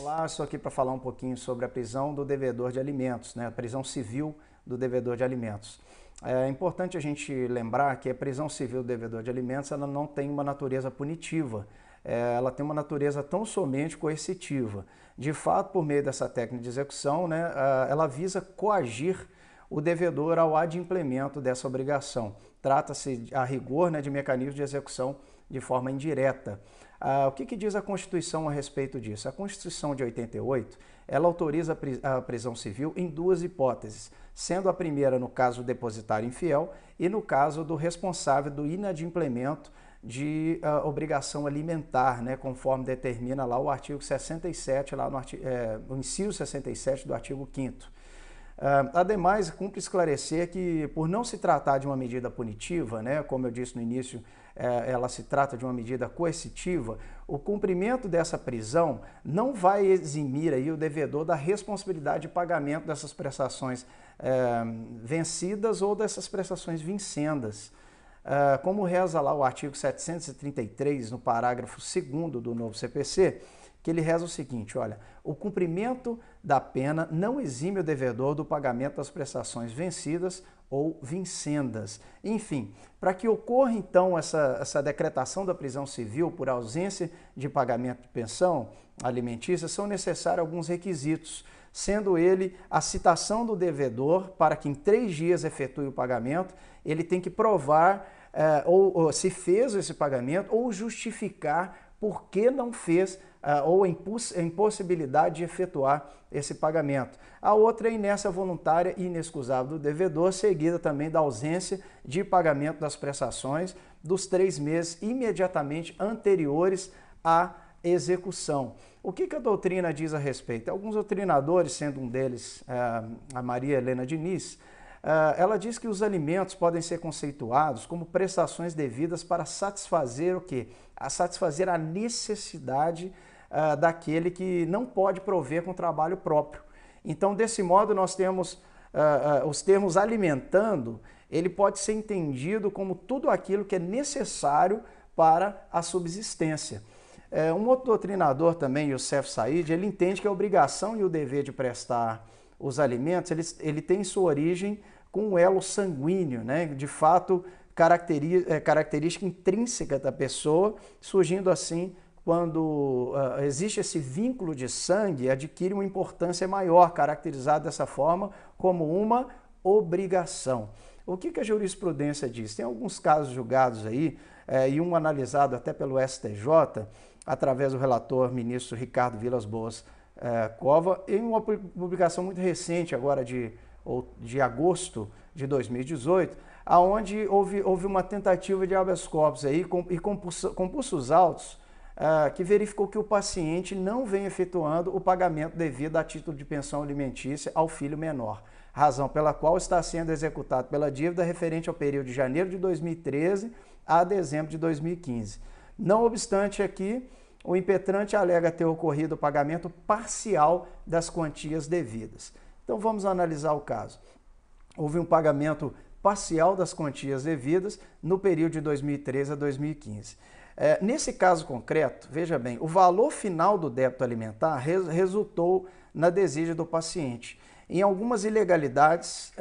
Olá, estou aqui para falar um pouquinho sobre a prisão do devedor de alimentos, né? A prisão civil do devedor de alimentos. É importante a gente lembrar que a prisão civil do devedor de alimentos ela não tem uma natureza punitiva, ela tem uma natureza tão somente coercitiva. De fato, por meio dessa técnica de execução, né, ela visa coagir o devedor ao adimplemento dessa obrigação. Trata-se, a rigor, né, de mecanismo de execução de forma indireta. O que diz a Constituição a respeito disso? A Constituição de 88, ela autoriza a prisão civil em duas hipóteses, sendo a primeira no caso do depositário infiel e no caso do responsável do inadimplemento de obrigação alimentar, né, conforme determina lá o artigo 67, lá no inciso 67 do artigo 5º. Ademais, cumpre esclarecer que, por não se tratar de uma medida punitiva, né, como eu disse no início, ela se trata de uma medida coercitiva, o cumprimento dessa prisão não vai eximir aí o devedor da responsabilidade de pagamento dessas prestações vencidas ou dessas prestações vincendas. Como reza lá o artigo 733, no parágrafo 2º do novo CPC, que ele reza o seguinte, olha, o cumprimento da pena não exime o devedor do pagamento das prestações vencidas ou vincendas. Enfim, para que ocorra então essa decretação da prisão civil por ausência de pagamento de pensão alimentícia, são necessários alguns requisitos, sendo ele a citação do devedor para que em 3 dias efetue o pagamento, ele tem que provar ou se fez esse pagamento ou justificar por que não fez ou a impossibilidade de efetuar esse pagamento. A outra é a inércia voluntária e inexcusável do devedor, seguida também da ausência de pagamento das prestações dos 3 meses imediatamente anteriores à execução. O que a doutrina diz a respeito? Alguns doutrinadores, sendo um deles a Maria Helena Diniz, ela diz que os alimentos podem ser conceituados como prestações devidas para satisfazer o quê? Satisfazer a necessidade daquele que não pode prover com trabalho próprio. Então, desse modo, nós temos os termos alimentando, ele pode ser entendido como tudo aquilo que é necessário para a subsistência. Um outro doutrinador também, Youssef Said, ele entende que a obrigação e o dever de prestar os alimentos, ele tem sua origem com um elo sanguíneo, né? De fato, característica intrínseca da pessoa, surgindo assim, quando existe esse vínculo de sangue, adquire uma importância maior, caracterizado dessa forma como uma obrigação. O que a jurisprudência diz? Tem alguns casos julgados aí, e um analisado até pelo STJ, através do relator ministro Ricardo Vilas Boas Cova, em uma publicação muito recente, agora de agosto de 2018, onde houve uma tentativa de habeas corpus aí, e compulsos autos, que verificou que o paciente não vem efetuando o pagamento devido a título de pensão alimentícia ao filho menor, razão pela qual está sendo executado pela dívida referente ao período de janeiro de 2013 a dezembro de 2015. Não obstante aqui, o impetrante alega ter ocorrido o pagamento parcial das quantias devidas. Então vamos analisar o caso. Houve um pagamento parcial das quantias devidas no período de 2013 a 2015. Nesse caso concreto, veja bem, o valor final do débito alimentar resultou na desídia do paciente. Em algumas ilegalidades,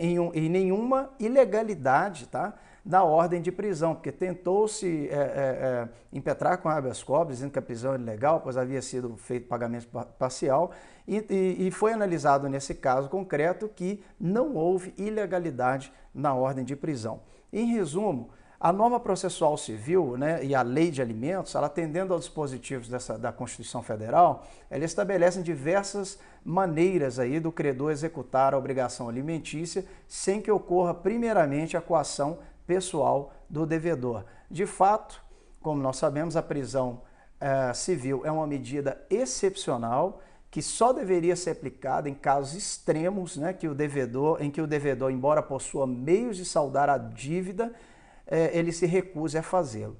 em nenhuma ilegalidade, tá? Da ordem de prisão, porque tentou-se impetrar com habeas corpus, dizendo que a prisão é ilegal, pois havia sido feito pagamento parcial, e foi analisado nesse caso concreto que não houve ilegalidade na ordem de prisão. Em resumo, a norma processual civil, né, e a lei de alimentos, ela atendendo aos dispositivos da Constituição Federal, ela estabelece diversas maneiras aí do credor executar a obrigação alimentícia sem que ocorra primeiramente a coação pessoal do devedor. De fato, como nós sabemos, a prisão civil é uma medida excepcional que só deveria ser aplicada em casos extremos, né, em que o devedor, embora possua meios de saldar a dívida, ele se recuse a fazê-lo.